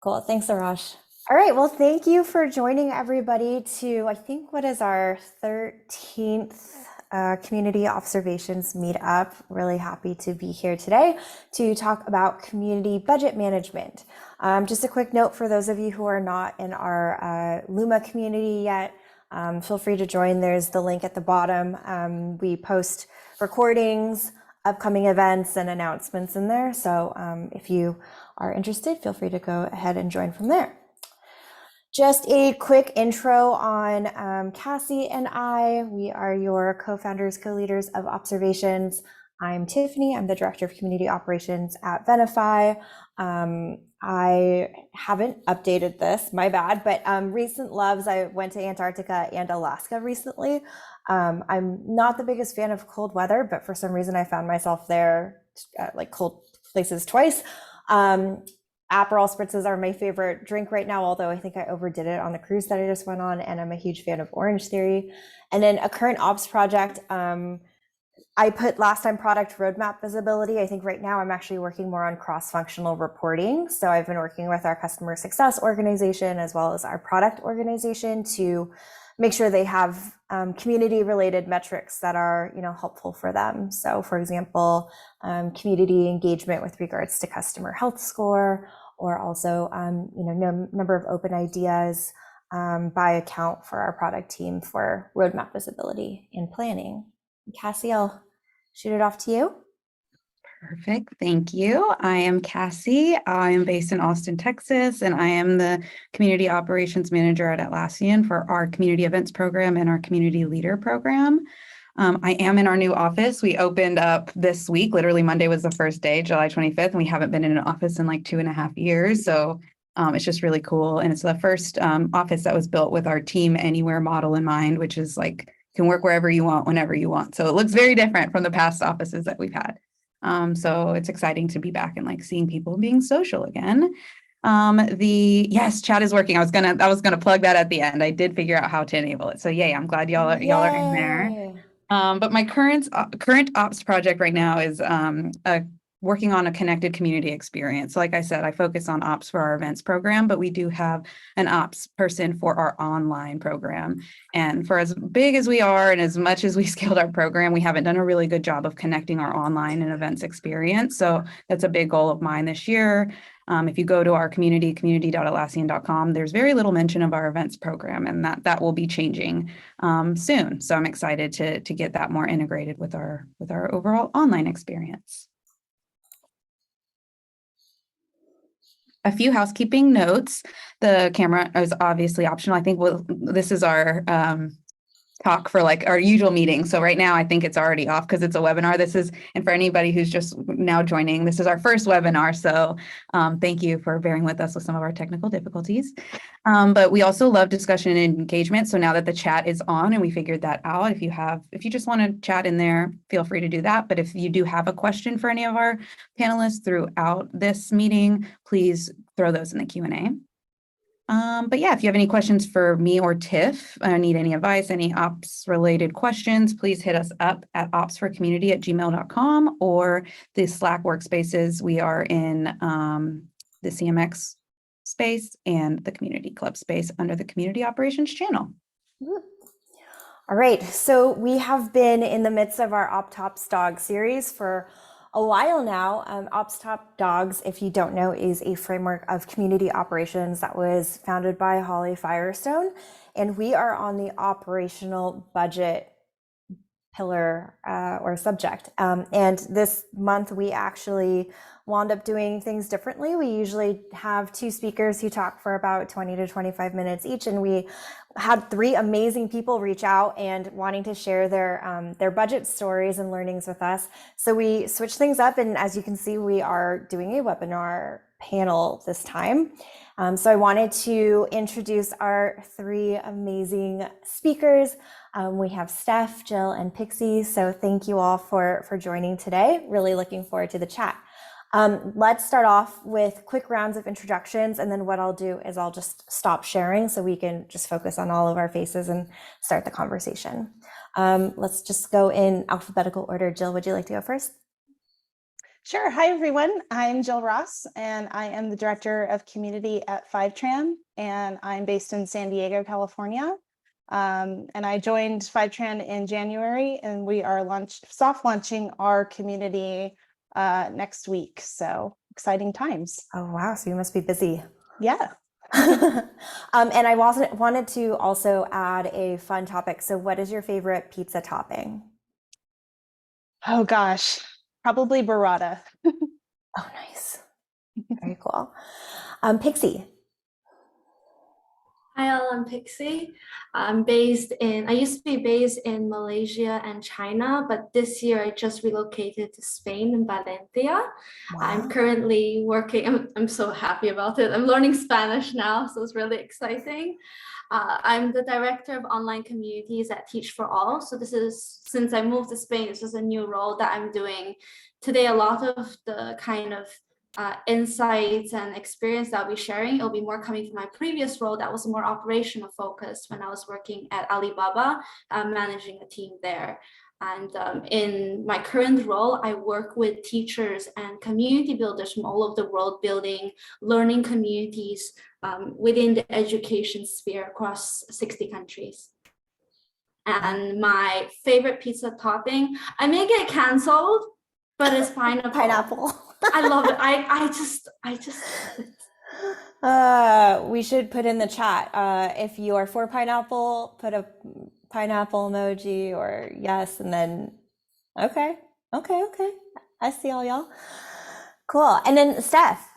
Cool. Thanks, Arash. All right. Well, thank you for joining everybody to, I think, what is our 13th community observations meetup. Really happy to be here today to talk about community budget management. Just a quick note for those of you who are not in our Luma community yet, feel free to join. There's the link at the bottom. We post recordings, upcoming events, and announcements in there. So if you are interested, feel free to go ahead and join from there. Just a quick intro on Cassie and I. We are your co-founders, co-leaders of Observations. I'm Tiffany. I'm the Director of Community Operations at Venafi. I haven't updated this, my bad, but recent loves, I went to Antarctica and Alaska recently. I'm not the biggest fan of cold weather, but for some reason I found myself there, like cold places twice. Aperol spritzes are my favorite drink right now, although I think I overdid it on the cruise that I just went on, and I'm a huge fan of Orange Theory. And then a current ops project, I put last time product roadmap visibility. I think right now I'm actually working more on cross-functional reporting. So I've been working with our customer success organization as well as our product organization to make sure they have community-related metrics that are, helpful for them. So, for example, community engagement with regards to customer health score, or also, number of open ideas by account for our product team for roadmap visibility and planning. Cassie, I'll shoot it off to you. Perfect. Thank you. I am Cassie. I am based in Austin, Texas, and I am the Community Operations Manager at Atlassian for our Community Events program and our Community Leader program. I am in our new office. We opened up this week. Literally Monday was the first day, July 25th, and we haven't been in an office in like 2.5 years. So it's just really cool. And it's the first office that was built with our Team Anywhere model in mind, which is like, you can work wherever you want, whenever you want. So it looks very different from the past offices that we've had. So it's exciting to be back and like seeing people being social again. Yes, chat is working. I was gonna plug that at the end. I did figure out how to enable it. So yay, I'm glad y'all are in there. But my current ops project right now is working on a connected community experience. So like I said, I focus on ops for our events program, but we do have an ops person for our online program. And for as big as we are and as much as we scaled our program, we haven't done a really good job of connecting our online and events experience. So that's a big goal of mine this year. If you go to our community.atlassian.com, there's very little mention of our events program, and that will be changing soon. So I'm excited to get that more integrated with our overall online experience. A few housekeeping notes. The camera is obviously optional. I think this is our talk for like our usual meeting. So right now I think it's already off because it's a webinar. And for anybody who's just now joining, this is our first webinar. So thank you for bearing with us with some of our technical difficulties. But we also love discussion and engagement. So now that the chat is on and we figured that out, if you just want to chat in there, feel free to do that. But if you do have a question for any of our panelists throughout this meeting, please throw those in the Q&A. But yeah, if you have any questions for me or Tiff, need any advice, any ops related questions, please hit us up at opsforcommunity@gmail.com or the Slack workspaces. We are in the CMX space and the community club space under the community operations channel. All right, so we have been in the midst of our OpTops Dog series for a while now. OpsTop Dogs, if you don't know, is a framework of community operations that was founded by Holly Firestone. And we are on the operational budget pillar or subject. And this month we actually wound up doing things differently. We usually have two speakers who talk for about 20 to 25 minutes each, and we had 3 amazing people reach out and wanting to share their budget stories and learnings with us. So we switched things up, and as you can see, we are doing a webinar panel this time. So I wanted to introduce our 3 amazing speakers. We have Steph, Jill, and Pixie. So thank you all for joining today. Really looking forward to the chat. Let's start off with quick rounds of introductions, and then what I'll do is I'll just stop sharing so we can just focus on all of our faces and start the conversation. Let's just go in alphabetical order. Jill, would you like to go first? Sure. Hi, everyone. I'm Jill Ross, and I am the Director of Community at Fivetran, and I'm based in San Diego, California. And I joined Fivetran in January, and we are soft launching our community next week. So exciting times. Oh, wow. So you must be busy. Yeah. And I wanted to also add a fun topic. So what is your favorite pizza topping? Oh, gosh. Probably burrata. Oh, nice. Very cool. Pixie. Hi, all, I'm Pixie. I used to be based in Malaysia and China, but this year I just relocated to Spain in Valencia. I'm Wow. currently working, I'm so happy about it. I'm learning Spanish now, so it's really exciting. I'm the director of online communities at Teach for All. So since I moved to Spain, this is a new role that I'm doing. Today, a lot of the kind of insights and experience that I'll be sharing, it'll be more coming from my previous role that was more operational focused when I was working at Alibaba, managing a team there. And in my current role, I work with teachers and community builders from all over the world, building learning communities within the education sphere across 60 countries. And my favorite pizza topping, I may get canceled, but it's pineapple. Pineapple. I love it. I just We should put in the chat. If you are for pineapple, put a pineapple emoji or yes, and then okay. I see all y'all. Cool. And then Steph.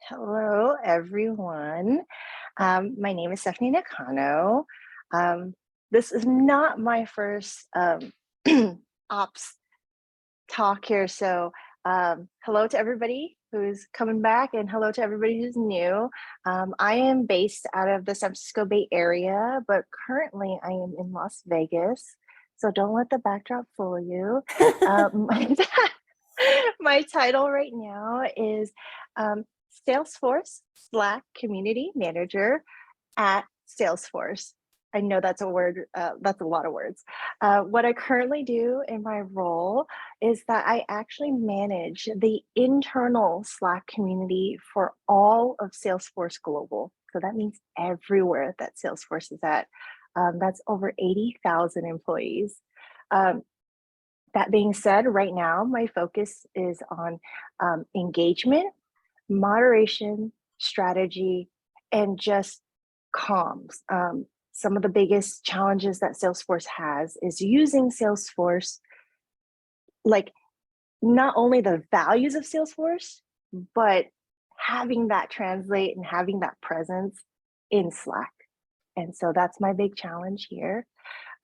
Hello, everyone. My name is Stephanie Nakano. This is not my first ops talk here. So hello to everybody who's coming back and hello to everybody who's new. I am based out of the San Francisco Bay Area, but currently I am in Las Vegas. So don't let the backdrop fool you. My title right now is Salesforce Slack Community Manager at Salesforce. I know that's a word, that's a lot of words. What I currently do in my role is that I actually manage the internal Slack community for all of Salesforce Global. So that means everywhere that Salesforce is at. That's over 80,000 employees. That being said, right now, my focus is on engagement, moderation, strategy, and just comms. Some of the biggest challenges that Salesforce has is using Salesforce, like not only the values of Salesforce, but having that translate and having that presence in Slack. And so that's my big challenge here.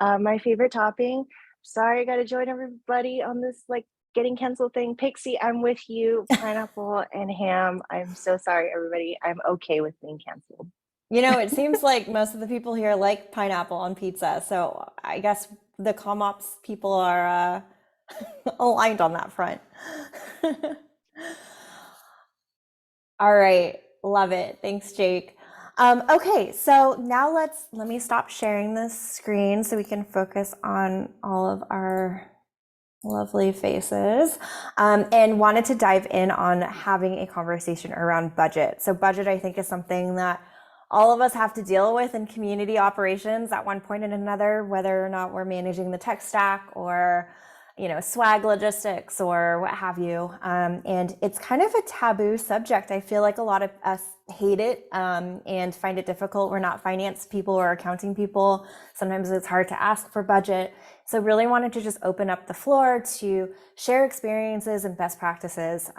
My favorite topping, sorry, I got to join everybody on this like getting canceled thing. Pixie, I'm with you. Pineapple and ham. I'm so sorry, everybody. I'm okay with being canceled. You know, it seems like most of the people here like pineapple on pizza. So I guess the ComOps people are aligned on that front. All right. Love it. Thanks, Jake. Okay, so now let me stop sharing this screen so we can focus on all of our lovely faces, and wanted to dive in on having a conversation around budget. So budget, I think, is something that all of us have to deal with in community operations at one point and another, whether or not we're managing the tech stack or swag logistics or what have you. And it's kind of a taboo subject. I feel like a lot of us hate it and find it difficult. We're not finance people or accounting people. Sometimes it's hard to ask for budget. So really wanted to just open up the floor to share experiences and best practices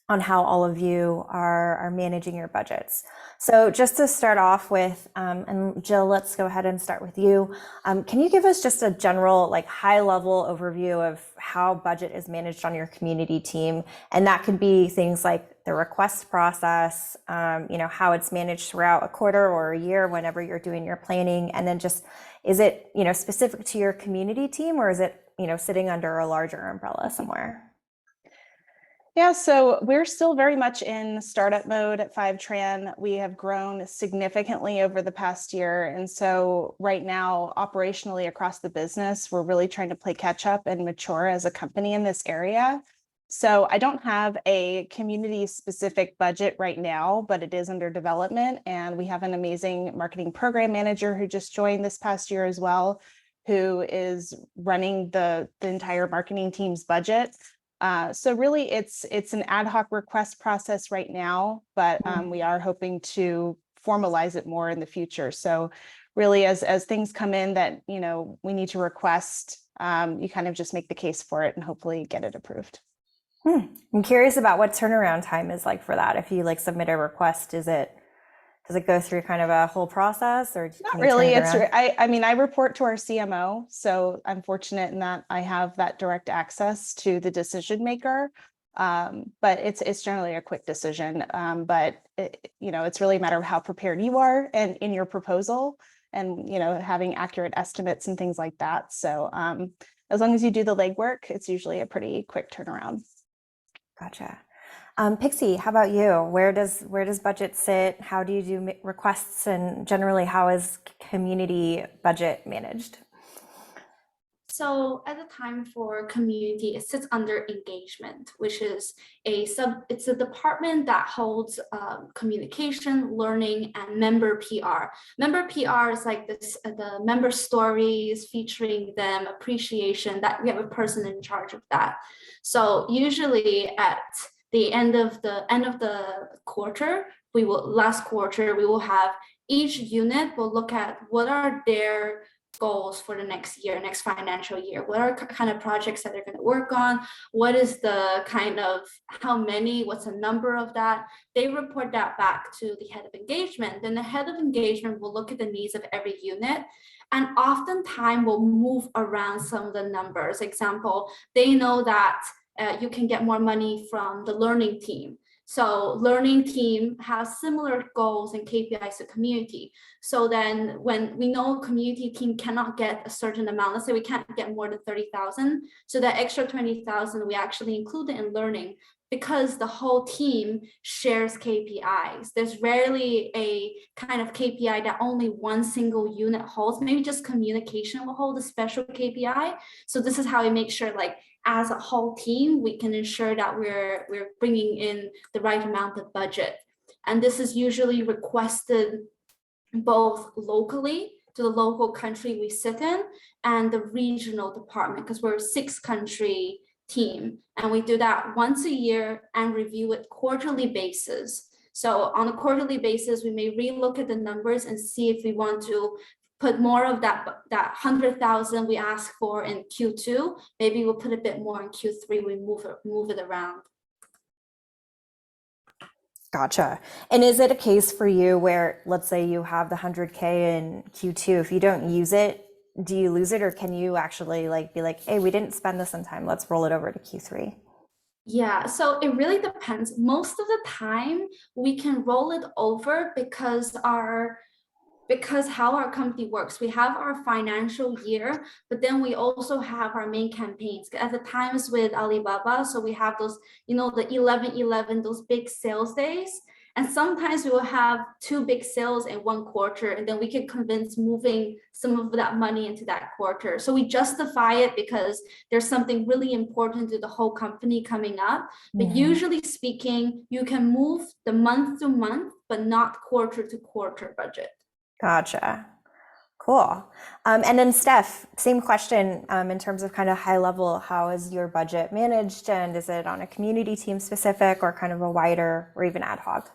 on how all of you are managing your budgets. So just to start off with, and Jill, let's go ahead and start with you. Can you give us just a general, like high level overview of how budget is managed on your community team? And that could be things like the request process, how it's managed throughout a quarter or a year, whenever you're doing your planning. And then just, is it, specific to your community team, or is it, sitting under a larger umbrella somewhere? Yeah, so we're still very much in startup mode at 5Tran. We have grown significantly over the past year. And so right now, operationally across the business, we're really trying to play catch up and mature as a company in this area. So I don't have a community specific budget right now, but it is under development. And we have an amazing marketing program manager who just joined this past year as well, who is running the entire marketing team's budget. So really it's an ad hoc request process right now, but we are hoping to formalize it more in the future. So really as things come in that, you know, we need to request, you kind of just make the case for it and hopefully get it approved. I'm curious about what turnaround time is like for that. If you like submit a request, does it go through kind of a whole process, or Not can you turn really. it It's around? I mean, I report to our CMO, so I'm fortunate in that I have that direct access to the decision maker. But it's generally a quick decision. But you know, it's really a matter of how prepared you are and in your proposal, and you know, having accurate estimates and things like that. So as long as you do the legwork, it's usually a pretty quick turnaround. Gotcha. Pixie, how about you? Where does budget sit? How do you do requests, and generally, how is community budget managed? So at the time for community, it sits under engagement, which is it's a department that holds communication, learning, and member PR. Member PR is like this, the member stories featuring them, appreciation, that we have a person in charge of that. So usually at the end of the quarter, last quarter, we will have each unit will look at what are their goals for the next year, next financial year. What are kind of projects that they're going to work on? What is the kind of how many, what's the number of that? They report that back to the head of engagement. Then the head of engagement will look at the needs of every unit, and oftentimes will move around some of the numbers. Example, they know that you can get more money from the learning team. So learning team has similar goals and KPIs to community. So then when we know community team cannot get a certain amount, let's say we can't get more than 30,000. So that extra 20,000, we actually include it in learning, because the whole team shares KPIs. There's rarely a kind of KPI that only one single unit holds. Maybe just communication will hold a special KPI. So this is how we make sure, like, as a whole team, we can ensure that we're bringing in the right amount of budget. And this is usually requested both locally to the local country we sit in and the regional department, because we're a 6-country team. And we do that once a year and review it quarterly basis. So on a quarterly basis, we may relook at the numbers and see if we want to put more of that 100,000 we asked for in Q2. Maybe we'll put a bit more in Q3. We move it around. Gotcha. And is it a case for you where, let's say you have the 100K in Q2, if you don't use it, do you lose it, or can you actually like be like, hey, we didn't spend this in time, let's roll it over to Q3? Yeah, so it really depends. Most of the time we can roll it over because how our company works. We have our financial year, but then we also have our main campaigns. At the times with Alibaba, so we have those, you know, the 11/11, those big sales days. And sometimes we will have 2 big sales in one quarter, and then we can convince moving some of that money into that quarter. So we justify it because there's something really important to the whole company coming up. But usually speaking, you can move the month to month, but not quarter to quarter budget. Gotcha. Cool. And then Steph, same question in terms of kind of high level, how is your budget managed, and is it on a community team specific or kind of a wider or even ad hoc?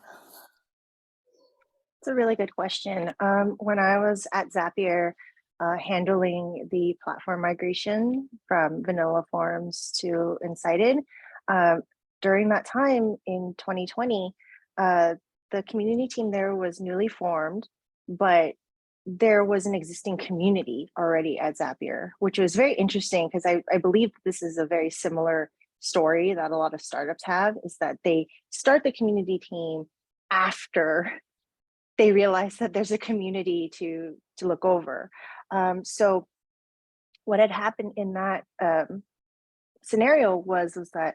It's a really good question. When I was at Zapier, handling the platform migration from Vanilla Forms to Incited, during that time in 2020, the community team there was newly formed, but there was an existing community already at Zapier, which was very interesting because I believe this is a very similar story that a lot of startups have, is that they start the community team after they realize that there's a community to look over. So what had happened in that scenario was that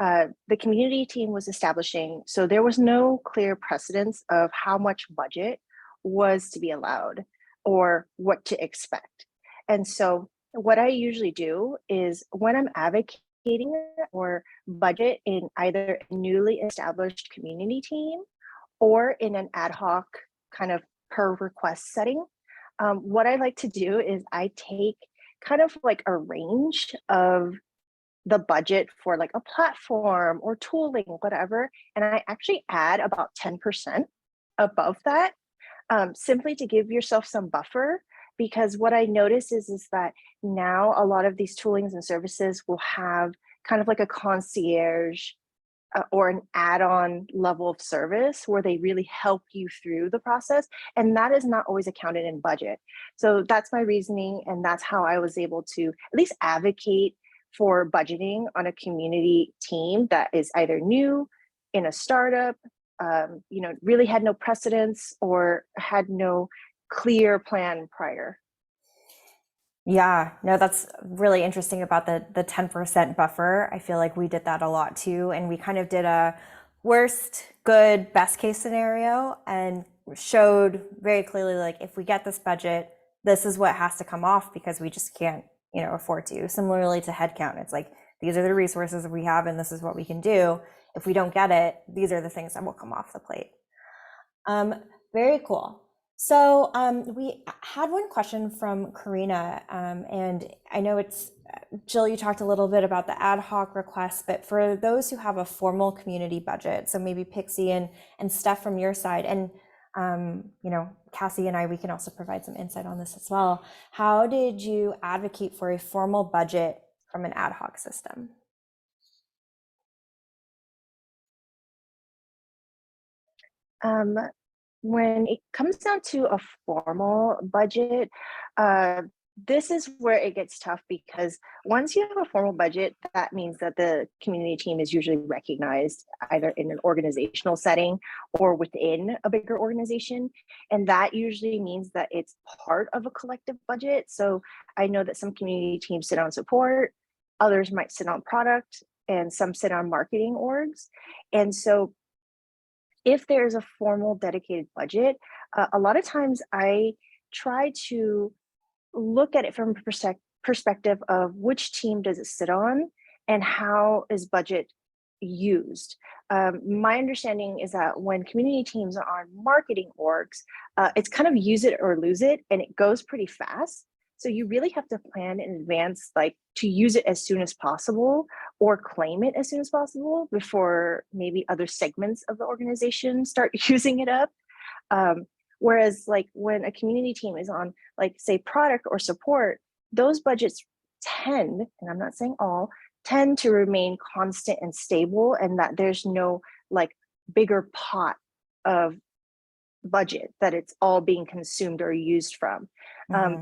the community team was establishing, so there was no clear precedence of how much budget was to be allowed or what to expect. And so what I usually do is when I'm advocating for budget in either a newly established community team or in an ad hoc kind of per request setting, what I like to do is I take kind of like a range of the budget for like a platform or tooling, whatever, and I actually add about 10% above that, simply to give yourself some buffer. Because what I notice is that now a lot of these toolings and services will have kind of like a concierge or an add-on level of service where they really help you through the process, and that is not always accounted in budget. So that's my reasoning, and that's how I was able to at least advocate for budgeting on a community team that is either new, in a startup, really had no precedence or had no clear plan prior. Yeah, no, that's really interesting about the 10% buffer. I feel like we did that a lot too. And we kind of did a worst, good, best case scenario and showed very clearly, like, if we get this budget, this is what has to come off because we just can't, afford to. Similarly to headcount, it's like, these are the resources we have and this is what we can do. If we don't get it, these are the things that will come off the plate. Very cool. So we had one question from Karina, and I know it's, Jill, you talked a little bit about the ad hoc requests, but for those who have a formal community budget, so maybe Pixie and Steph from your side, and Cassie and I, we can also provide some insight on this as well. How did you advocate for a formal budget from an ad hoc system? When it comes down to a formal budget, this is where it gets tough, because once you have a formal budget, that means that the community team is usually recognized either in an organizational setting or within a bigger organization. And that usually means that it's part of a collective budget. So I know that some community teams sit on support, others might sit on product, and some sit on marketing orgs. And so if there's a formal dedicated budget, a lot of times I try to look at it from a perspective of which team does it sit on and how is budget used. My understanding is that when community teams are on marketing orgs, it's kind of use it or lose it, and it goes pretty fast. So you really have to plan in advance, like to use it as soon as possible or claim it as soon as possible before maybe other segments of the organization start using it up. Whereas like when a community team is on, like, say, product or support, those budgets tend, and I'm not saying all, tend to remain constant and stable, and that there's no like bigger pot of budget that it's all being consumed or used from.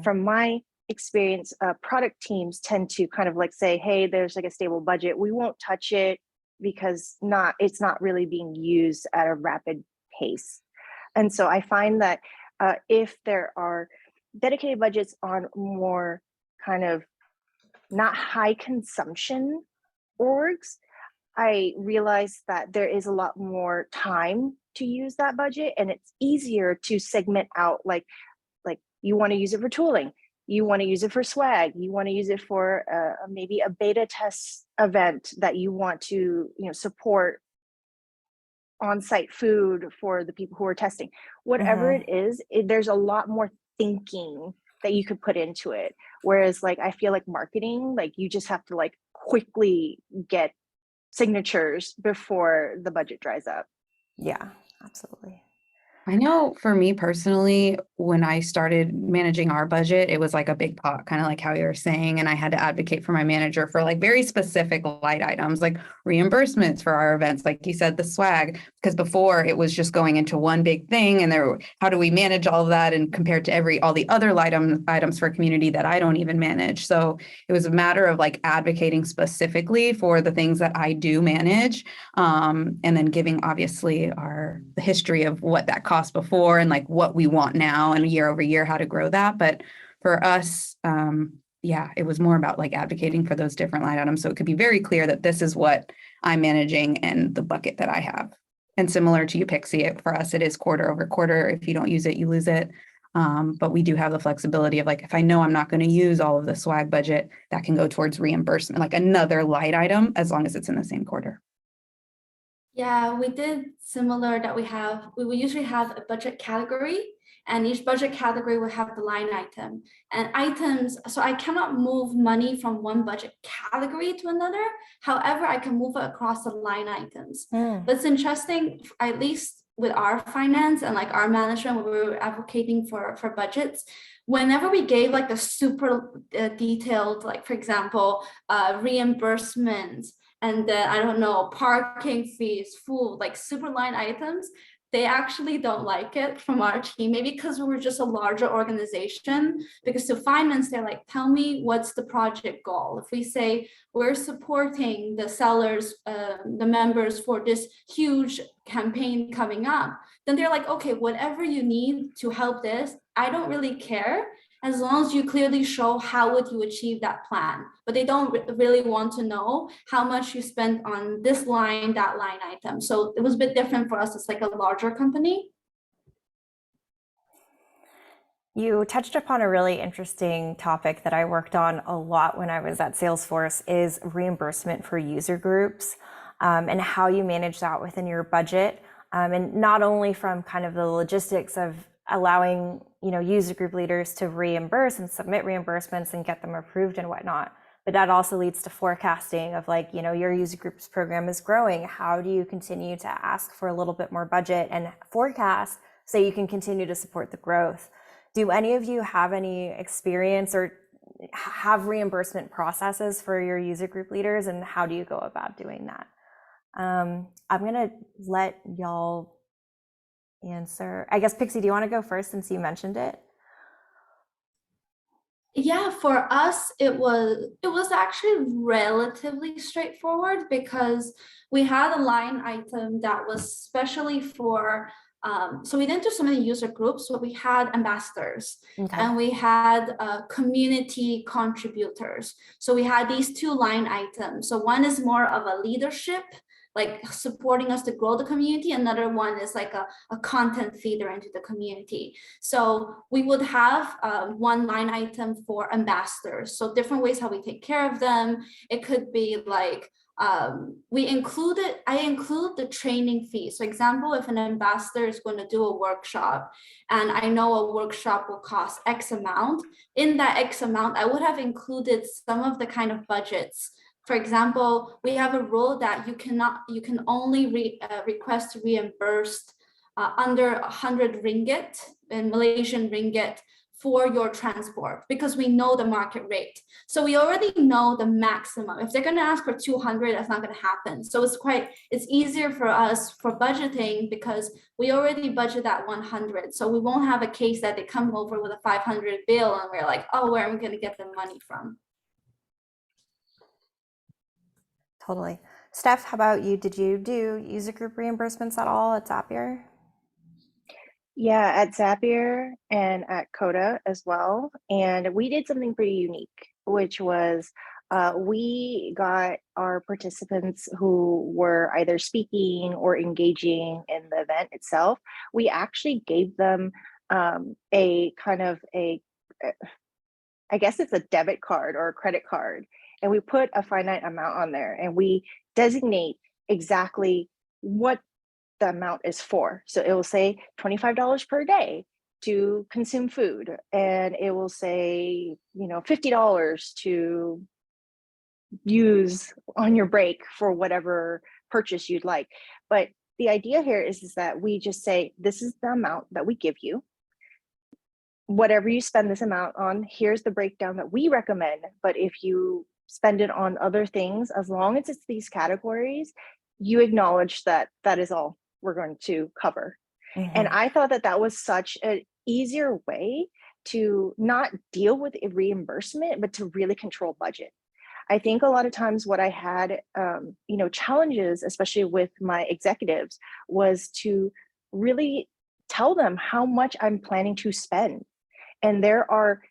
From my experience, product teams tend to kind of like say, hey, there's like a stable budget, we won't touch it because it's not really being used at a rapid pace. And so I find that if there are dedicated budgets on more kind of not high consumption orgs, I realize that there is a lot more time to use that budget, and it's easier to segment out, like you want to use it for tooling, you want to use it for swag, you want to use it for maybe a beta test event that you want to support on-site food for the people who are testing. Whatever it is, there's a lot more thinking that you could put into it. Whereas like I feel like marketing, like you just have to like quickly get signatures before the budget dries up. Yeah, absolutely. I know for me personally, when I started managing our budget, it was like a big pot, kind of like how you were saying, and I had to advocate for my manager for like very specific light items, like reimbursements for our events, like you said, the swag, because before it was just going into one big thing, and how do we manage all of that and compared to all the other items for a community that I don't even manage. So it was a matter of like advocating specifically for the things that I do manage, and then giving obviously the history of what that cost before and like what we want now and year over year how to grow that. But for us, it was more about like advocating for those different line items, so it could be very clear that this is what I'm managing and the bucket that I have. And similar to you, Pixie, for us, it is quarter over quarter. If you don't use it, you lose it. But we do have the flexibility of like, if I know I'm not going to use all of the swag budget, that can go towards reimbursement, like another light item, as long as it's in the same quarter. Yeah, we did similar that we will usually have a budget category, and each budget category will have the line item and items. So I cannot move money from one budget category to another. However, I can move it across the line items. But it's interesting, at least with our finance and like our management, when we were advocating for budgets, whenever we gave like the super detailed, like for example, reimbursements, and then I don't know, parking fees, food, like super line items, they actually don't like it from our team, maybe because we were just a larger organization. Because to finance, they're like, tell me what's the project goal. If we say we're supporting the sellers, the members for this huge campaign coming up, then they're like, okay, whatever you need to help this, I don't really care, as long as you clearly show how would you achieve that plan. But they don't really want to know how much you spent on this line, that line item. So it was a bit different for us. It's like a larger company. You touched upon a really interesting topic that I worked on a lot when I was at Salesforce, is reimbursement for user groups, and how you manage that within your budget. And not only from kind of the logistics of allowing, user group leaders to reimburse and submit reimbursements and get them approved and whatnot, but that also leads to forecasting of like, your user groups program is growing. How do you continue to ask for a little bit more budget and forecast so you can continue to support the growth? Do any of you have any experience or have reimbursement processes for your user group leaders, and how do you go about doing that? I'm gonna let y'all answer. I guess, Pixie, do you want to go first since you mentioned it? Yeah, for us, it was actually relatively straightforward, because we had a line item that was specially for, so we didn't do so many user groups, but we had ambassadors. Okay. And we had community contributors. So we had these two line items. So one is more of a leadership, like supporting us to grow the community. Another one is like a content feeder into the community. So we would have one line item for ambassadors. So different ways how we take care of them. It could be like, I include the training fee. So example, if an ambassador is going to do a workshop and I know a workshop will cost X amount, in that X amount, I would have included some of the kind of budgets. For example, we have a rule that you can only request reimbursed under 100 ringgit in Malaysian ringgit for your transport, because we know the market rate. So we already know the maximum. If they're going to ask for 200, that's not going to happen. So it's easier for us for budgeting, because we already budget at 100. So we won't have a case that they come over with a 500 bill and we're like, oh, where am I going to get the money from? Totally. Steph, how about you? Did you do user group reimbursements at all at Zapier? Yeah, at Zapier and at Coda as well. And we did something pretty unique, which was we got our participants who were either speaking or engaging in the event itself. We actually gave them a kind of I guess it's a debit card or a credit card. And we put a finite amount on there, and we designate exactly what the amount is for. So it will say $25 per day to consume food, and it will say, $50 to use on your break for whatever purchase you'd like. But the idea here is that we just say, this is the amount that we give you. Whatever you spend this amount on, here's the breakdown that we recommend. But if you spend it on other things, as long as it's these categories, you acknowledge that that is all we're going to cover. Mm-hmm. And I thought that that was such an easier way to not deal with a reimbursement, but to really control budget. I think a lot of times what I had, challenges, especially with my executives, was to really tell them how much I'm planning to spend. And there are,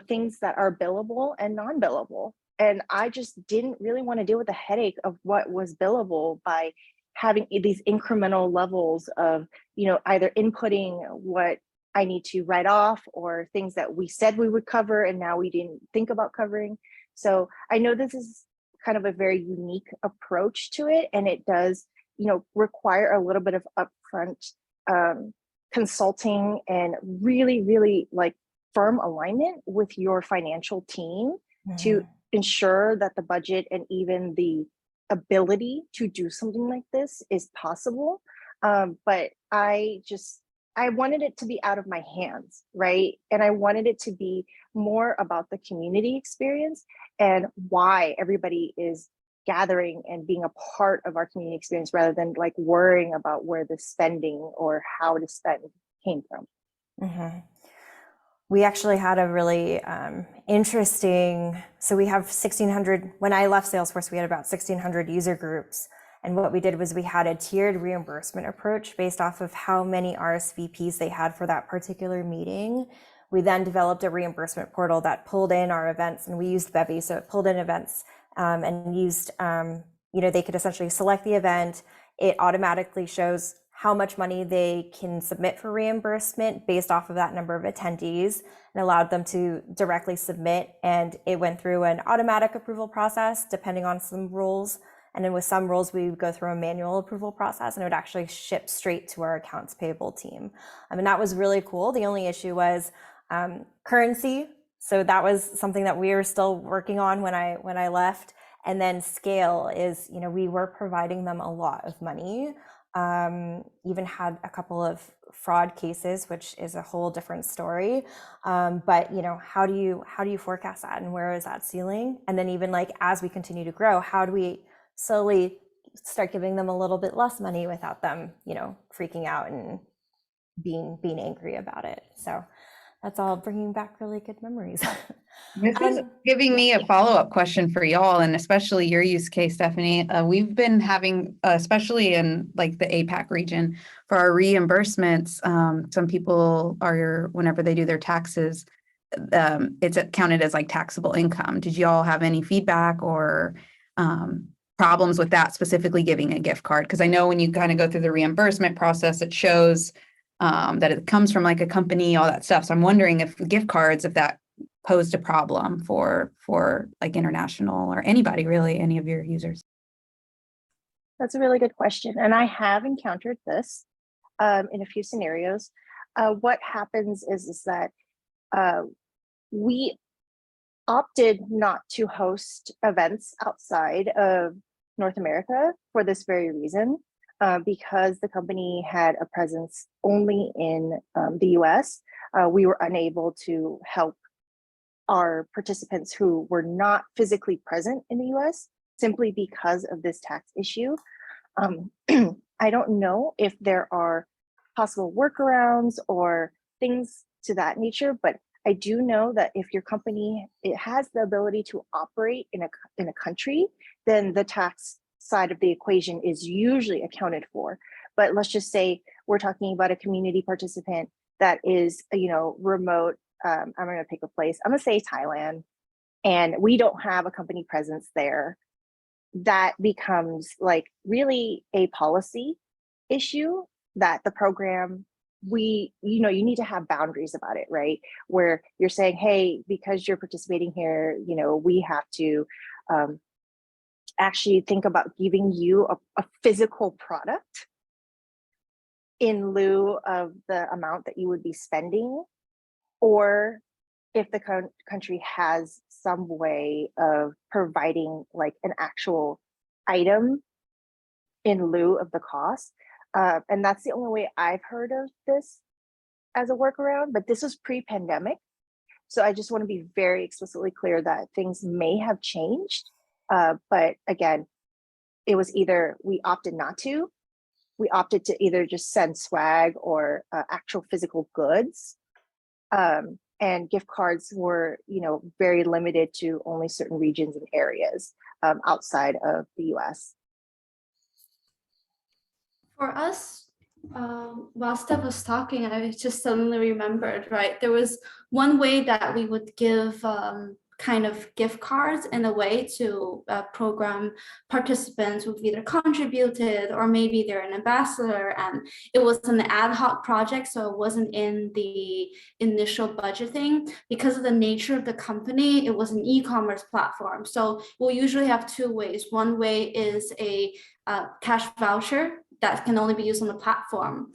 things that are billable and non-billable. And I just didn't really want to deal with the headache of what was billable by having these incremental levels of, either inputting what I need to write off or things that we said we would cover and now we didn't think about covering. So I know this is kind of a very unique approach to it, and it does, require a little bit of upfront consulting and really, really like firm alignment with your financial team to ensure that the budget and even the ability to do something like this is possible. But I wanted it to be out of my hands, right? And I wanted it to be more about the community experience and why everybody is gathering and being a part of our community experience rather than like worrying about where the spending or how to spend came from. Mm-hmm. We actually had a really interesting, so we have 1,600, when I left Salesforce, we had about 1,600 user groups. And what we did was we had a tiered reimbursement approach based off of how many RSVPs they had for that particular meeting. We then developed a reimbursement portal that pulled in our events, and we used Bevy, so it pulled in events and used, they could essentially select the event. It automatically shows how much money they can submit for reimbursement based off of that number of attendees, and allowed them to directly submit. And it went through an automatic approval process depending on some rules. And then with some rules, we would go through a manual approval process, and it would actually ship straight to our accounts payable team. And that was really cool. The only issue was currency. So that was something that we were still working on when I left. And then scale is, we were providing them a lot of money. Even had a couple of fraud cases, which is a whole different story. But how do you forecast that, and where is that ceiling? And then even like as we continue to grow, how do we slowly start giving them a little bit less money without them, freaking out and being angry about it? So that's all bringing back really good memories. This is giving me a follow-up question for y'all, and especially your use case, Stephanie. We've been having, especially in like the APAC region, for our reimbursements, some people are, whenever they do their taxes, it's counted as like taxable income. Did y'all have any feedback or problems with that, specifically giving a gift card? Because I know when you kind of go through the reimbursement process, it shows that it comes from like a company, all that stuff. So I'm wondering if gift cards, if that posed a problem for like international or anybody really, any of your users. That's a really good question. And I have encountered this in a few scenarios. What happens is that we opted not to host events outside of North America for this very reason. Because the company had a presence only in the US, we were unable to help our participants who were not physically present in the US simply because of this tax issue. I don't know if there are possible workarounds or things to that nature, but I do know that if your company has the ability to operate in a country, then the tax side of the equation is usually accounted for. But let's just say we're talking about a community participant that is, remote. I'm going to pick a place. I'm going to say Thailand, and we don't have a company presence there. That becomes like really a policy issue that the program, you need to have boundaries about it, right? Where you're saying, hey, because you're participating here, we have to actually think about giving you a physical product in lieu of the amount that you would be spending, or if the country has some way of providing like an actual item in lieu of the cost. And that's the only way I've heard of this as a workaround, but this was pre-pandemic. So I just want to be very explicitly clear that things may have changed. But again, it was either we opted not to, we opted to either just send swag or actual physical goods. And gift cards were, very limited to only certain regions and areas outside of the US. For us, while Steph was talking, I just suddenly remembered, right? There was one way that we would give kind of gift cards in a way to program participants who've either contributed or maybe they're an ambassador. And it was an ad hoc project, so it wasn't in the initial budgeting. Because of the nature of the company, it was an e-commerce platform. So we'll usually have two ways. One way is a cash voucher that can only be used on the platform.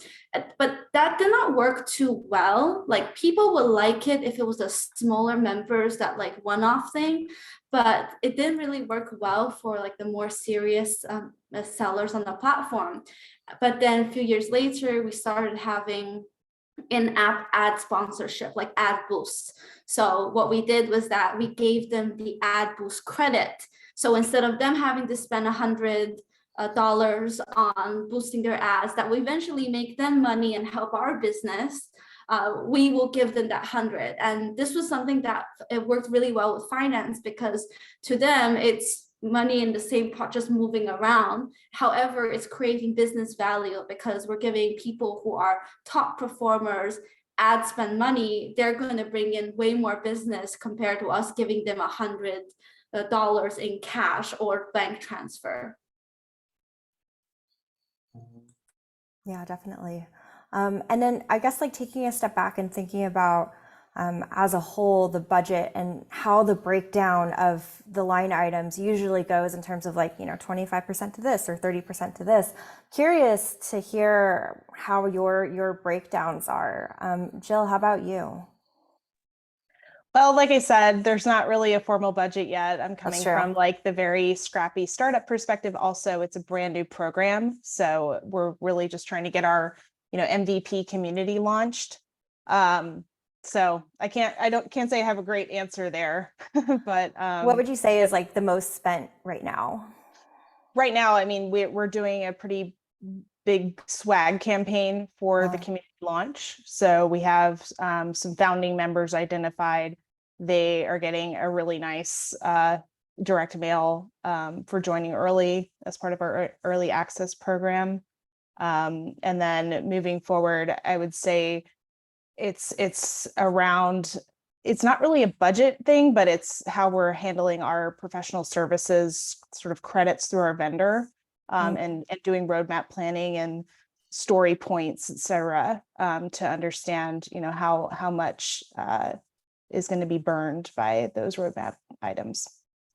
But that did not work too well. Like, people would like it if it was the smaller members, that like one-off thing, but it didn't really work well for like the more serious sellers on the platform. But then a few years later, we started having in-app ad sponsorship, like ad boosts. So what we did was that we gave them the ad boost credit. So instead of them having to spend $100 on boosting their ads, that will eventually make them money and help our business, we will give them that 100. And this was something that it worked really well with finance, because to them it's money in the same pot just moving around. However, it's creating business value because we're giving people who are top performers ad spend money. They're going to bring in way more business compared to us giving them $100 in cash or bank transfer. Yeah, definitely. And then I guess like taking a step back and thinking about as a whole, the budget and how the breakdown of the line items usually goes in terms of like, 25% to this or 30% to this. Curious to hear how your breakdowns are. Jill, how about you? Well, like I said, there's not really a formal budget yet. I'm coming true. from like the very scrappy startup perspective. Also, it's a brand new program, so we're really just trying to get our, MVP community launched. So I can't say I have a great answer there, but What would you say is like the most spent right now? right now, I mean, we're doing a pretty big swag campaign for the community launch. So we have some founding members identified. They are getting a really nice direct mail for joining early as part of our early access program. And then moving forward, I would say it's around, it's not really a budget thing, but it's how we're handling our professional services sort of credits through our vendor, and doing roadmap planning and story points, et cetera, to understand, how much is going to be burned by those roadmap items.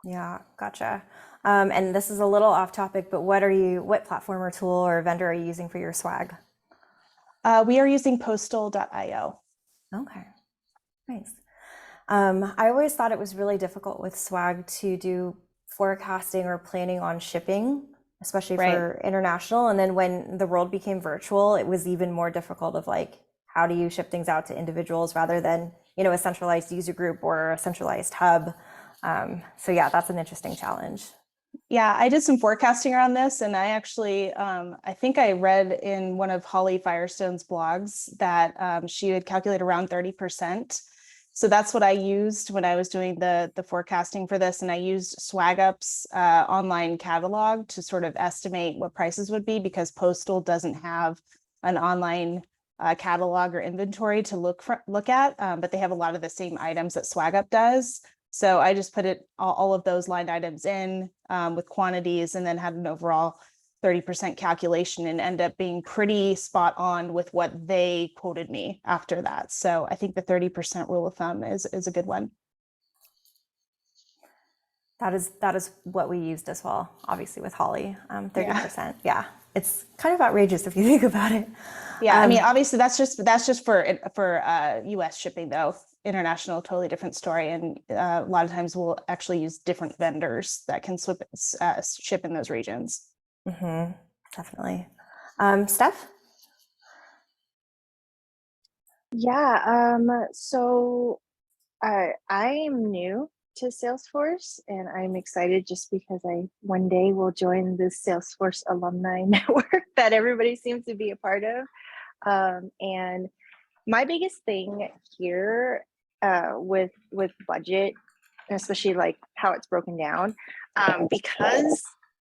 Yeah, gotcha. And this is a little off topic, but what platform or tool or vendor are you using for your swag? We are using postal.io. Okay, nice. I always thought it was really difficult with swag to do forecasting or planning on shipping, especially for international. And then when the world became virtual, it was even more difficult of like, how do you ship things out to individuals rather than, a centralized user group or a centralized hub? So yeah, that's an interesting challenge. Yeah, I did some forecasting around this, and I actually, I think I read in one of Holly Firestone's blogs that she had calculated around 30%. So that's what I used when I was doing the forecasting for this, and I used SwagUp's online catalog to sort of estimate what prices would be, because Postal doesn't have an online catalog or inventory to look at, but they have a lot of the same items that SwagUp does. So I just put all of those line items in with quantities, and then had an overall 30% calculation, and end up being pretty spot on with what they quoted me after that. So I think the 30% rule of thumb is a good one. That is what we used as well, obviously with Holly, 30%. Yeah, it's kind of outrageous if you think about it. Yeah, I mean, obviously that's just for US shipping though. International, totally different story. And a lot of times we'll actually use different vendors that can ship in those regions. Mm-hmm. Definitely. Steph? Yeah, so I am new to Salesforce, and I'm excited just because I one day will join the Salesforce alumni network that everybody seems to be a part of. And my biggest thing here with budget, especially like how it's broken down, because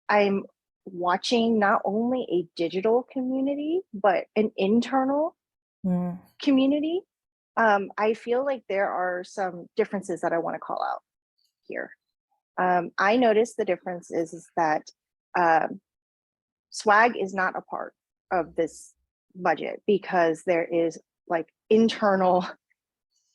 I'm watching not only a digital community but an internal community, I feel like there are some differences that I want to call out. here. I noticed the difference is that swag is not a part of this budget because there is like internal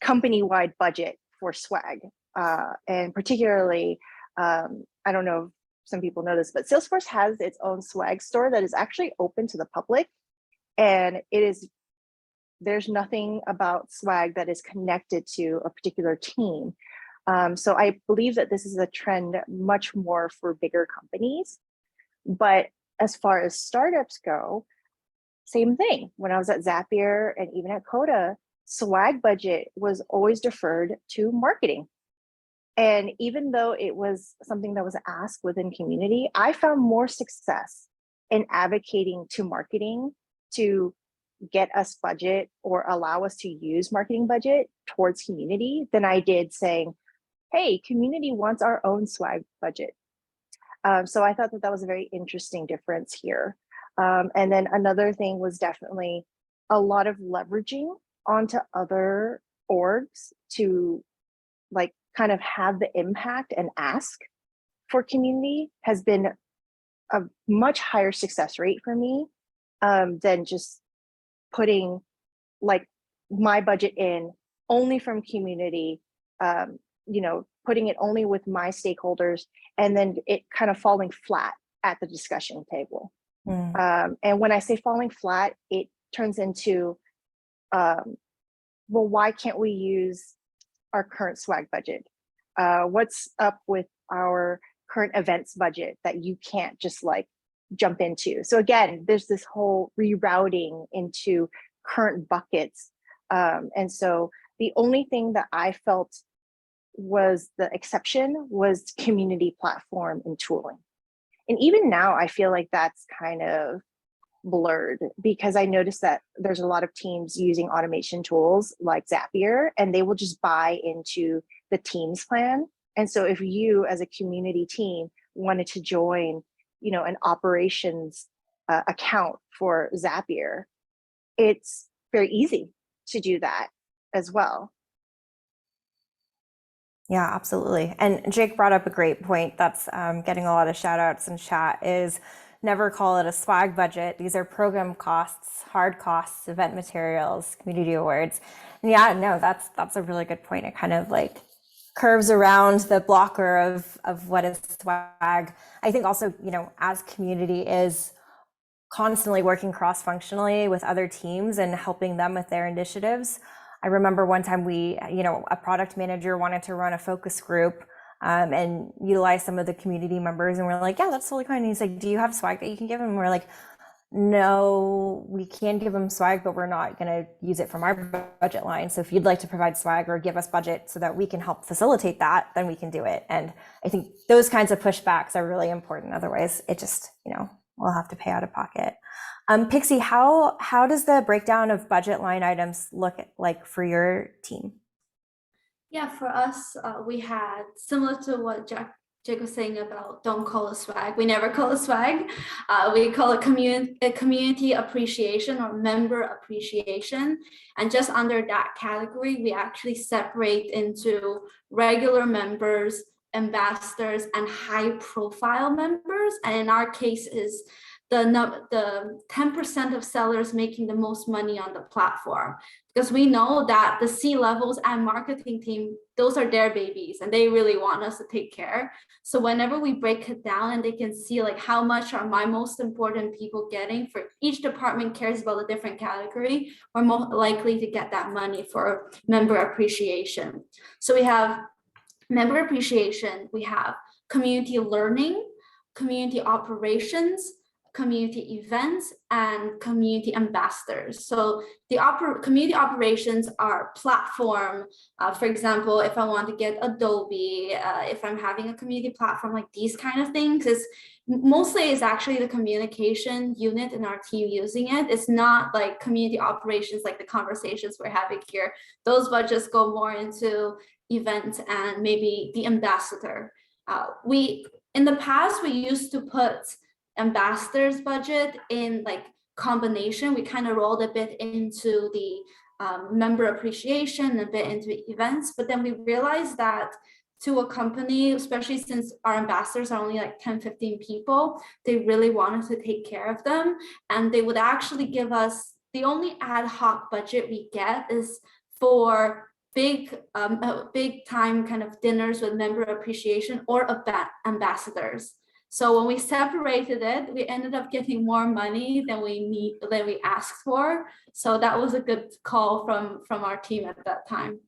company-wide budget for swag. And particularly, I don't know if some people know this, but Salesforce has its own swag store that is actually open to the public. And there's nothing about swag that is connected to a particular team. So I believe that this is a trend much more for bigger companies. But as far as startups go, same thing. When I was at Zapier and even at Coda, swag budget was always deferred to marketing. And even though it was something that was asked within community, I found more success in advocating to marketing to get us budget or allow us to use marketing budget towards community than I did saying, hey, community wants our own swag budget. So I thought that that was a very interesting difference here. And then another thing was definitely a lot of leveraging onto other orgs to like kind of have the impact and ask for community has been a much higher success rate for me than just putting like my budget in only from community, putting it only with my stakeholders and then it kind of falling flat at the discussion table. And when I say falling flat, it turns into, well, why can't we use our current swag budget? What's up with our current events budget that you can't just like jump into? So again, there's this whole rerouting into current buckets. And so the only thing that I felt was the exception was community platform and tooling. And even now I feel like that's kind of blurred because I noticed that there's a lot of teams using automation tools like Zapier, and they will just buy into the Teams plan. And so if you as a community team wanted to join, an operations account for Zapier, it's very easy to do that as well. Yeah, absolutely. And Jake brought up a great point that's getting a lot of shout outs in chat is never call it a swag budget. These are program costs, hard costs, event materials, community awards. And yeah, no, that's a really good point. It kind of like curves around the blocker of what is swag. I think also, as community is constantly working cross-functionally with other teams and helping them with their initiatives. I remember one time a product manager wanted to run a focus group and utilize some of the community members. And we're like, yeah, that's totally fine. And he's like, do you have swag that you can give him? And we're like, no, we can give them swag, but we're not going to use it from our budget line. So if you'd like to provide swag or give us budget so that we can help facilitate that, then we can do it. And I think those kinds of pushbacks are really important. Otherwise, it just, we'll have to pay out of pocket. Pixie, how does the breakdown of budget line items look like for your team? Yeah, for us, we had similar to what Jake was saying about don't call it swag. We never call it swag. We call it community appreciation or member appreciation. And just under that category, we actually separate into regular members, ambassadors, and high profile members. And in our case is the 10% of sellers making the most money on the platform, because we know that the C-levels and marketing team, those are their babies and they really want us to take care. So whenever we break it down and they can see like how much are my most important people getting, for each department cares about a different category, we're more likely to get that money for member appreciation. So we have member appreciation, we have community learning, community operations, community events, and community ambassadors. So the community operations are platform. For example, if I want to get Adobe, if I'm having a community platform, like these kind of things, is mostly is actually the communication unit in our team using it. It's not like community operations like the conversations we're having here. Those budgets go more into events and maybe the ambassador. In the past, we used to put ambassadors budget in like combination. We kind of rolled a bit into the member appreciation, a bit into events, but then we realized that to a company, especially since our ambassadors are only like 10, 15 people, they really wanted to take care of them. And they would actually give us, the only ad hoc budget we get is for big time kind of dinners with member appreciation or ambassadors. So when we separated it, we ended up getting more money than we asked for. So that was a good call from our team at that time.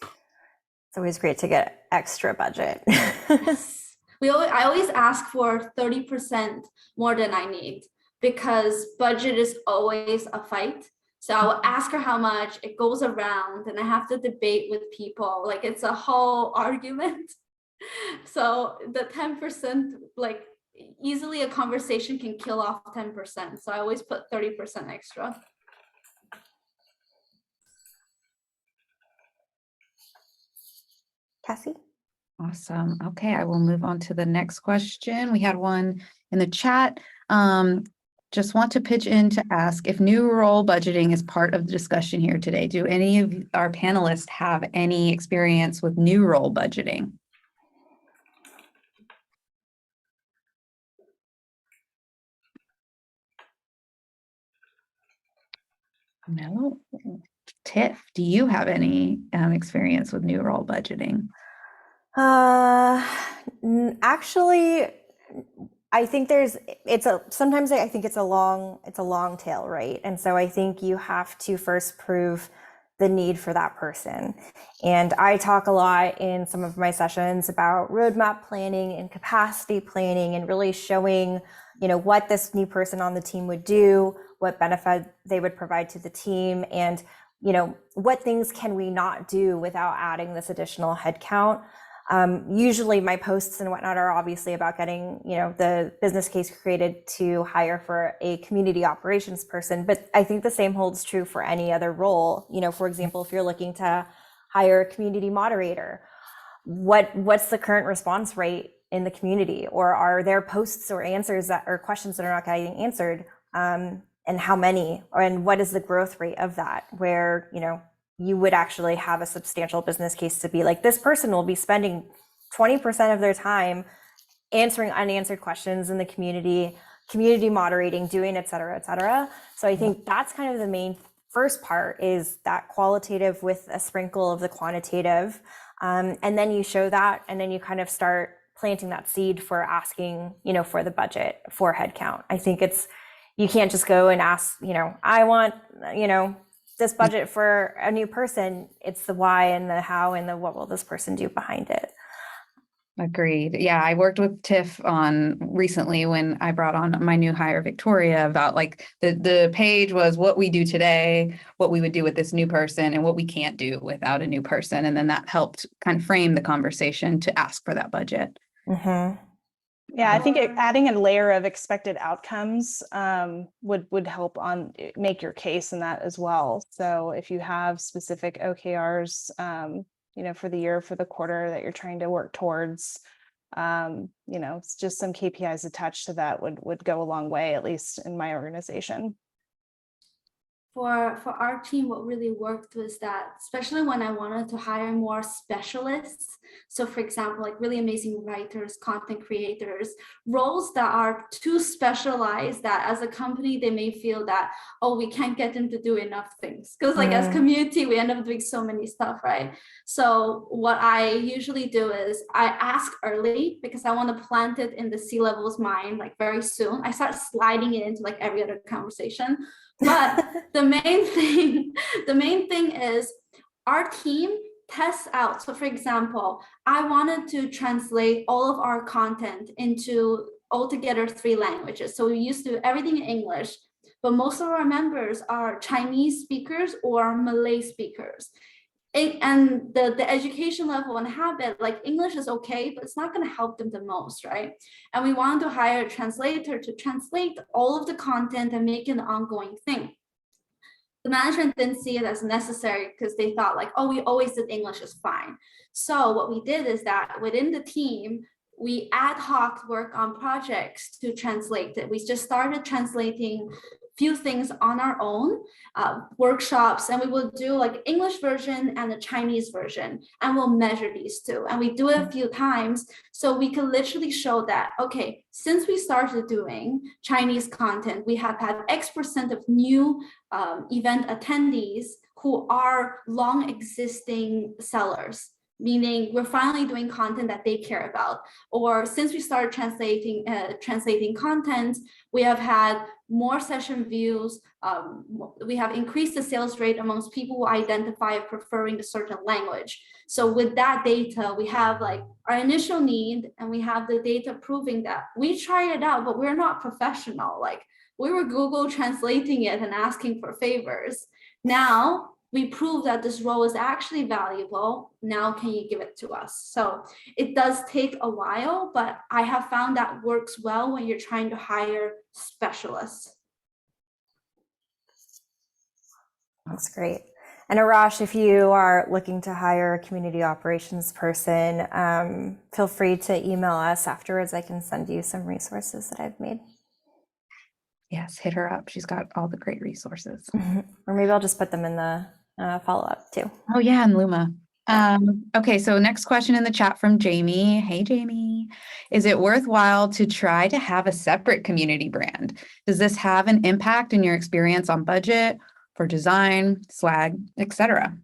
It's always great to get extra budget. Yes. I always ask for 30% more than I need, because budget is always a fight. So I will ask her how much, it goes around, and I have to debate with people. Like, it's a whole argument. So the 10%, like, easily a conversation can kill off 10%. So I always put 30% extra. Cassie? Awesome. Okay, I will move on to the next question. We had one in the chat. Just want to pitch in to ask if new role budgeting is part of the discussion here today. Do any of our panelists have any experience with new role budgeting? No. Tiff, do you have any experience with new role budgeting? Actually, I think sometimes I think it's a long tail, right? And so I think you have to first prove the need for that person. And I talk a lot in some of my sessions about roadmap planning and capacity planning, and really showing, what this new person on the team would do, what benefit they would provide to the team, and, what things can we not do without adding this additional headcount. Usually my posts and whatnot are obviously about getting, the business case created to hire for a community operations person, but I think the same holds true for any other role. For example, if you're looking to hire a community moderator, what's the current response rate in the community? Or are there posts or answers or questions that are not getting answered? And how many, and what is the growth rate of that, where, you would actually have a substantial business case to be like, this person will be spending 20% of their time answering unanswered questions in the community moderating, doing, et cetera, et cetera. So I think that's kind of the main first part, is that qualitative with a sprinkle of the quantitative. And then you show that, and then you kind of start planting that seed for asking, for the budget for headcount. I think you can't just go and ask, I want, this budget for a new person. It's the why and the how and the what will this person do behind it. Agreed. Yeah, I worked with Tiff on recently when I brought on my new hire, Victoria, about like the page was what we do today, what we would do with this new person, and what we can't do without a new person. And then that helped kind of frame the conversation to ask for that budget. Mm-hmm. Yeah, I think adding a layer of expected outcomes would help make your case in that as well. So if you have specific OKRs, for the year, for the quarter that you're trying to work towards, it's just some KPIs attached to that would go a long way, at least in my organization. For our team, what really worked was that, especially when I wanted to hire more specialists, so for example, like really amazing writers, content creators, roles that are too specialized that as a company they may feel that, oh, we can't get them to do enough things, because like as community we end up doing so many stuff, right? So what I usually do is I ask early, because I want to plant it in the C-level's mind like very soon. I start sliding it into like every other conversation. But the main thing is our team tests out. So for example, I wanted to translate all of our content into altogether 3 languages. So we used to do everything in English, but most of our members are Chinese speakers or Malay speakers. And the education level and habit, like English is okay, but it's not going to help them the most, right? And we wanted to hire a translator to translate all of the content and make it an ongoing thing. The management didn't see it as necessary because they thought like, oh, we always did English, is fine. So what we did is that within the team, we ad hoc work on projects to translate it. We just started translating few things on our own, workshops, and we will do like English version and the Chinese version, and we'll measure these two. And we do it a few times so we can literally show that, okay, since we started doing Chinese content, we have had X% of new event attendees who are long existing sellers, meaning we're finally doing content that they care about. Or since we started translating content, we have had more session views. We have increased the sales rate amongst people who identify preferring a certain language. So with that data, we have like our initial need, and we have the data proving that we tried it out, but we're not professional. Like we were Google translating it and asking for favors. Now we prove that this role is actually valuable. Now can you give it to us? So it does take a while, but I have found that works well when you're trying to hire specialists. That's great. And Arash, if you are looking to hire a community operations person, feel free to email us afterwards. I can send you some resources that I've made. Yes, hit her up. She's got all the great resources. Or maybe I'll just put them in the follow-up too. Oh yeah, and Luma. Okay, so next question in the chat from Jamie. Hey, Jamie. Is it worthwhile to try to have a separate community brand? Does this have an impact in your experience on budget, for design, swag, etc.?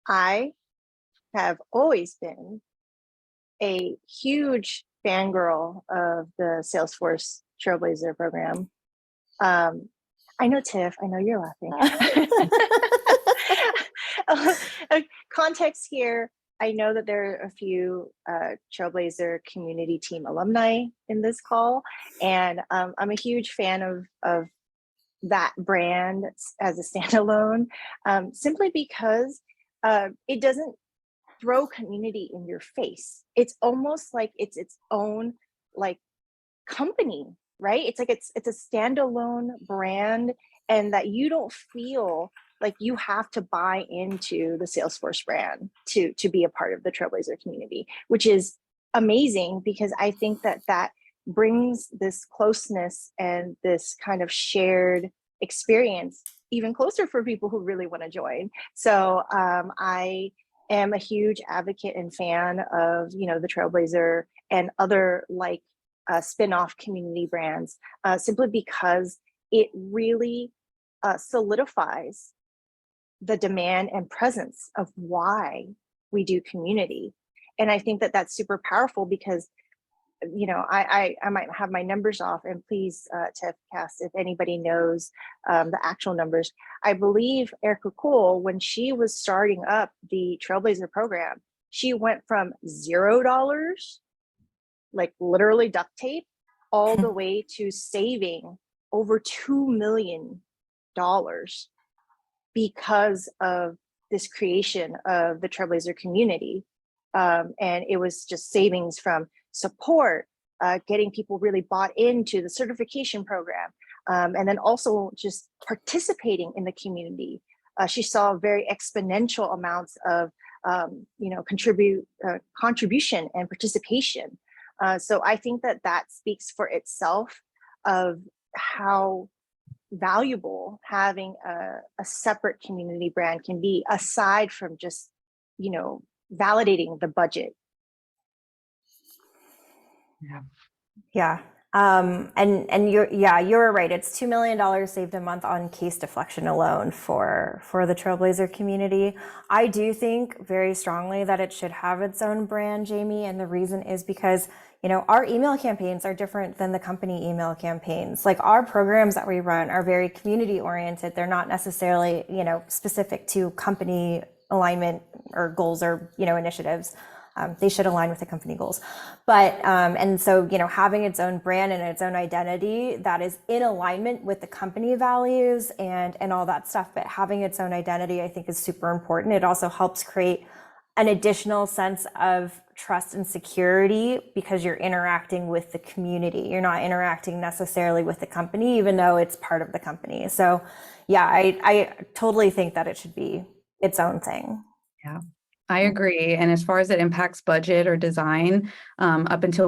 I have always been a huge fangirl of the Salesforce Trailblazer program. I know, Tiff, I know you're laughing. Context here, I know that there are a few Trailblazer community team alumni in this call, and I'm a huge fan of that brand as a standalone, simply because it doesn't throw community in your face. It's almost like it's its own like company, right? It's like it's a standalone brand, and that you don't feel like you have to buy into the Salesforce brand to be a part of the Trailblazer community, which is amazing, because I think that brings this closeness and this kind of shared experience even closer for people who really want to join. So I am a huge advocate and fan of, the Trailblazer and other like spin-off community brands, simply because it really solidifies the demand and presence of why we do community. And I think that that's super powerful, because I might have my numbers off, and please, Tiff, Cass, if anybody knows the actual numbers, I believe Erica Cool, when she was starting up the Trailblazer program, she went from $0, like literally duct tape, all the way to saving over $2 million because of this creation of the Trailblazer community. And it was just savings from support, getting people really bought into the certification program, and then also just participating in the community. She saw very exponential amounts of contribution and participation. So I think that speaks for itself of how valuable having a separate community brand can be, aside from just validating the budget. Yeah. And you're right. It's $2 million saved a month on case deflection alone for the Trailblazer community. I do think very strongly that it should have its own brand, Jamie. And the reason is because, our email campaigns are different than the company email campaigns. Like our programs that we run are very community oriented. They're not necessarily, specific to company alignment or goals or, initiatives. They should align with the company goals. But, and so, having its own brand and its own identity that is in alignment with the company values and all that stuff, but having its own identity, I think, is super important. It also helps create an additional sense of trust and security, because you're interacting with the community. You're not interacting necessarily with the company, even though it's part of the company. So yeah, I totally think that it should be its own thing. Yeah. I agree. And as far as it impacts budget or design, up until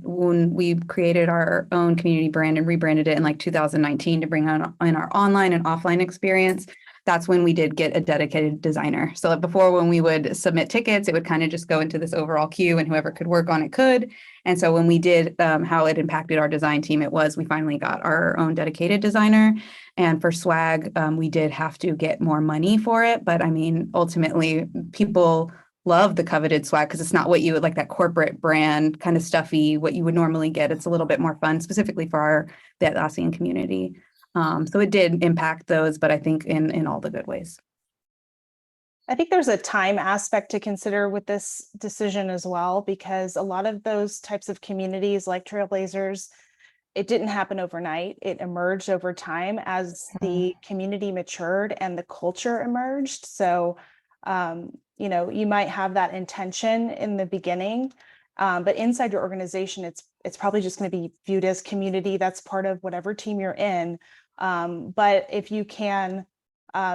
when we created our own community brand and rebranded it in like 2019 to bring on in our online and offline experience, that's when we did get a dedicated designer. So before, when we would submit tickets, it would kind of just go into this overall queue and whoever could work on it could. And so when we did how it impacted our design team, we finally got our own dedicated designer. And for swag, we did have to get more money for it. But I mean, ultimately, people love the coveted swag because it's not what you would like, that corporate brand kind of stuffy, what you would normally get. It's a little bit more fun, specifically for the Atlassian community. So it did impact those, but I think in all the good ways. I think there's a time aspect to consider with this decision as well, because a lot of those types of communities like Trailblazers, it didn't happen overnight. It emerged over time as the community matured and the culture emerged. So, you know, you might have that intention in the beginning, but inside your organization, it's probably just going to be viewed as community. That's part of whatever team you're in. But if you can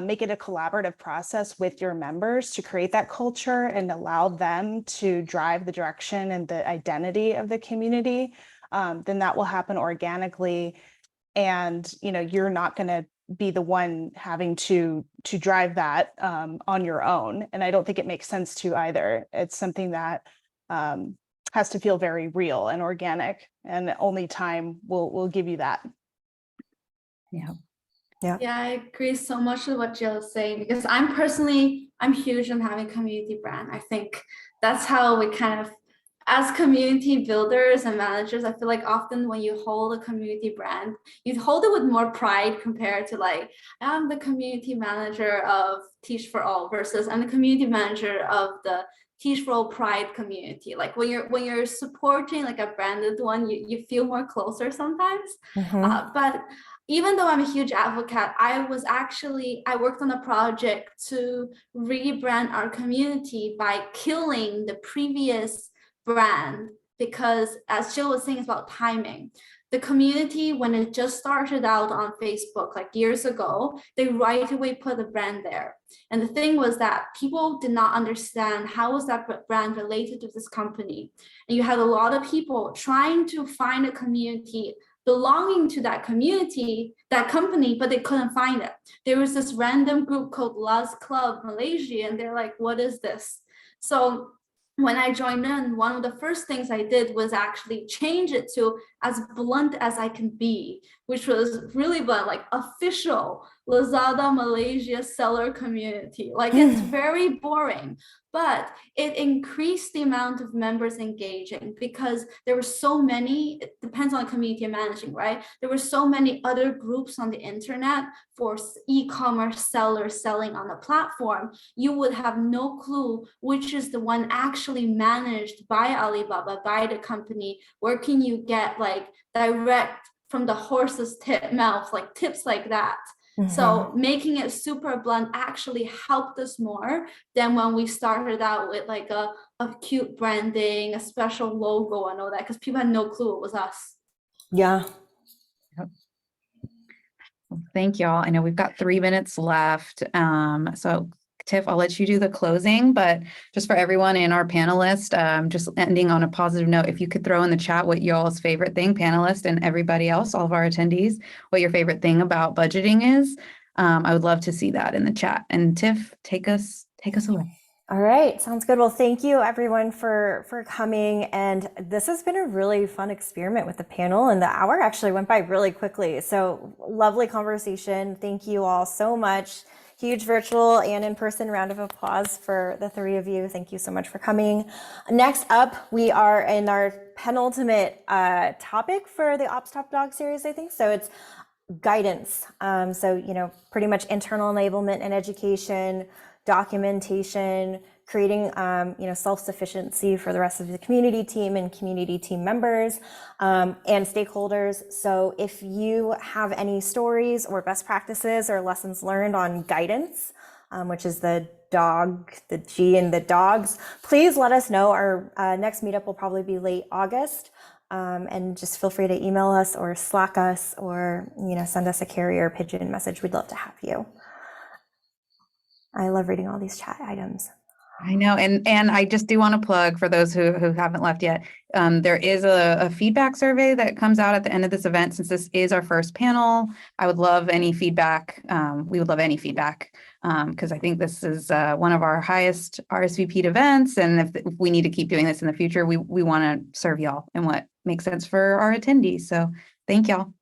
make it a collaborative process with your members to create that culture and allow them to drive the direction and the identity of the community, then that will happen organically. And, you know, you're not going to be the one having to drive that on your own. And I don't think it makes sense to either. It's something that has to feel very real and organic, and only time will give you that. Yeah. Yeah, I agree so much with what Jill is saying, because I'm huge on having community brand. I think that's how we kind of, as community builders and managers, I feel like often when you hold a community brand, you hold it with more pride compared to like, I'm the community manager of Teach for All versus I'm the community manager of the Teach for All Pride community. Like when you're supporting like a branded one, you feel more closer sometimes. But even though I'm a huge advocate, I worked on a project to rebrand our community by killing the previous brand, because as Jill was saying, it's about timing. The community, when it just started out on Facebook like years ago, they right away put a brand there. And the thing was that people did not understand how was that brand related to this company. And you had a lot of people trying to find a community belonging to that community, that company, but they couldn't find it. There was this random group called Luz Club Malaysia, and they're like, what is this? So when I joined in, one of the first things I did was actually change it to as blunt as I can be, which was really blunt, like official Lazada Malaysia seller community. Like it's very boring, but it increased the amount of members engaging because there were so many, it depends on the community managing, right? There were so many other groups on the internet for e-commerce sellers selling on the platform. You would have no clue which is the one actually managed by Alibaba, by the company. Where can you get like direct from the horse's mouth, like tips like that? So making it super blunt actually helped us more than when we started out with like a cute branding, a special logo and all that, because people had no clue it was us. Yeah. Yep. Well, thank y'all. I know we've got 3 minutes left. So Tiff, I'll let you do the closing, but just for everyone in our panelist, just ending on a positive note, if you could throw in the chat what y'all's favorite thing, panelists and everybody else, all of our attendees, what your favorite thing about budgeting is. I would love to see that in the chat. And Tiff, take us away. All right, sounds good. Well, thank you everyone for coming. And this has been a really fun experiment with the panel, and the hour actually went by really quickly. So lovely conversation. Thank you all so much. Huge virtual and in-person round of applause for the three of you. Thank you so much for coming. Next up, we are in our penultimate topic for the Ops Top Dog series, I think. So it's guidance. So, you know, pretty much internal enablement and education, documentation, creating, you know, self-sufficiency for the rest of the community team and community team members and stakeholders. So if you have any stories or best practices or lessons learned on guidance, which is the dog, the G in the dogs, please let us know. Our next meetup will probably be late August. And just feel free to email us or Slack us or, you know, send us a carrier pigeon message. We'd love to have you. I love reading all these chat items. I know, and I just do want to plug for those who haven't left yet. There is a feedback survey that comes out at the end of this event. Since this is our first panel, I would love any feedback. We would love any feedback because I think this is one of our highest RSVP'd events, and if we need to keep doing this in the future, we want to serve y'all and what makes sense for our attendees. So thank y'all.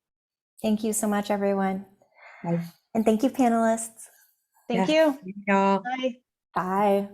Thank you so much, everyone. Bye. And thank you, panelists. Thank Yes, you. thank y'all. Bye. Bye.